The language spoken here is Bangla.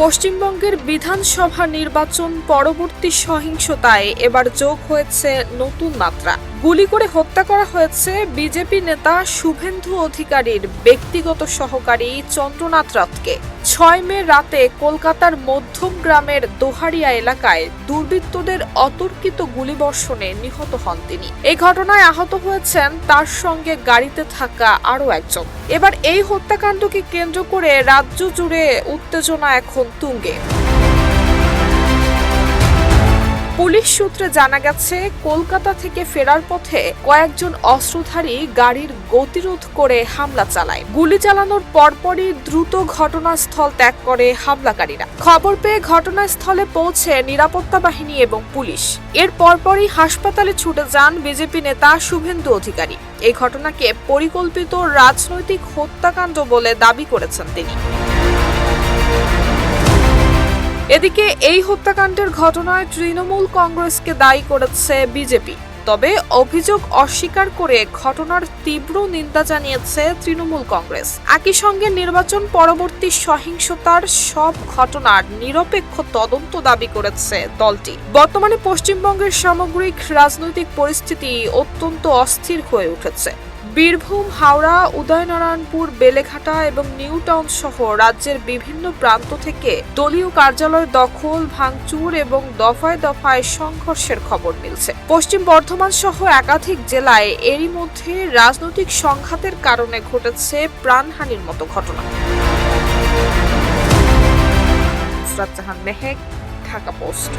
পশ্চিমবঙ্গের বিধানসভা নির্বাচন পরবর্তী সহিংসতায় এবার যোগ হয়েছে নতুন মাত্রা। গুলি করে হত্যা করা হয়েছে বিজেপি নেতা শুভেন্দু অধিকারীর ব্যক্তিগত সহকারী চন্দ্রনাথ রথকে। ৬ মে রাতে কলকাতার মধ্যম গ্রামের দোহারিয়া এলাকায় দুর্বৃত্তদের অতর্কিত গুলিবর্ষণে নিহত হন তিনি। এই ঘটনায় আহত হয়েছেন তার সঙ্গে গাড়িতে থাকা আরও একজন। এবার এই হত্যাকাণ্ডকে কেন্দ্র করে রাজ্য জুড়ে উত্তেজনা এখন তুঙ্গে। পুলিশ সূত্রে জানা গেছে, কলকাতা থেকে ফেরার পথে কয়েকজন অস্ত্রধারী গাড়ির গতিরোধ করে হামলা চালায়। গুলি চালানোর পরপরই দ্রুত ঘটনাস্থল ত্যাগ করে হামলাকারীরা। খবর পেয়ে ঘটনাস্থলে পৌঁছে নিরাপত্তা বাহিনী এবং পুলিশ। এর পরপরই হাসপাতালে ছুটে যান বিজেপি নেতা শুভেন্দু অধিকারী। এই ঘটনাকে পরিকল্পিত রাজনৈতিক হত্যাকাণ্ড বলে দাবি করেছেন তিনি। এদিকে এই হত্যাকাণ্ডের ঘটনায় তৃণমূল কংগ্রেসকে দায়ী করেছে বিজেপি। তবে অভিযোগ অস্বীকার করে ঘটনার তীব্র নিন্দা জানিয়েছে তৃণমূল কংগ্রেস। একই সঙ্গে নির্বাচন পরবর্তী সহিংসতার সব ঘটনার নিরপেক্ষ তদন্ত দাবি করেছে দলটি। বর্তমানে পশ্চিমবঙ্গের সামগ্রিক রাজনৈতিক পরিস্থিতি অত্যন্ত অস্থির হয়ে উঠেছে। বীরভূম, হাওড়া, উদয়নারায়ণপুর, বেলেঘাটা এবং নিউ টাউন সহ রাজ্যের বিভিন্ন প্রান্ত থেকে দলীয় কার্যালয় দখল, ভাঙচুর এবং দফায় দফায় সংঘর্ষের খবর মিলছে। পশ্চিম বর্ধমান সহ একাধিক জেলায় এরই মধ্যে রাজনৈতিক সংঘাতের কারণে ঘটেছে প্রাণহানির মতো ঘটনা। নুসরাত জাহান মেহেক, ঢাকা পোস্ট।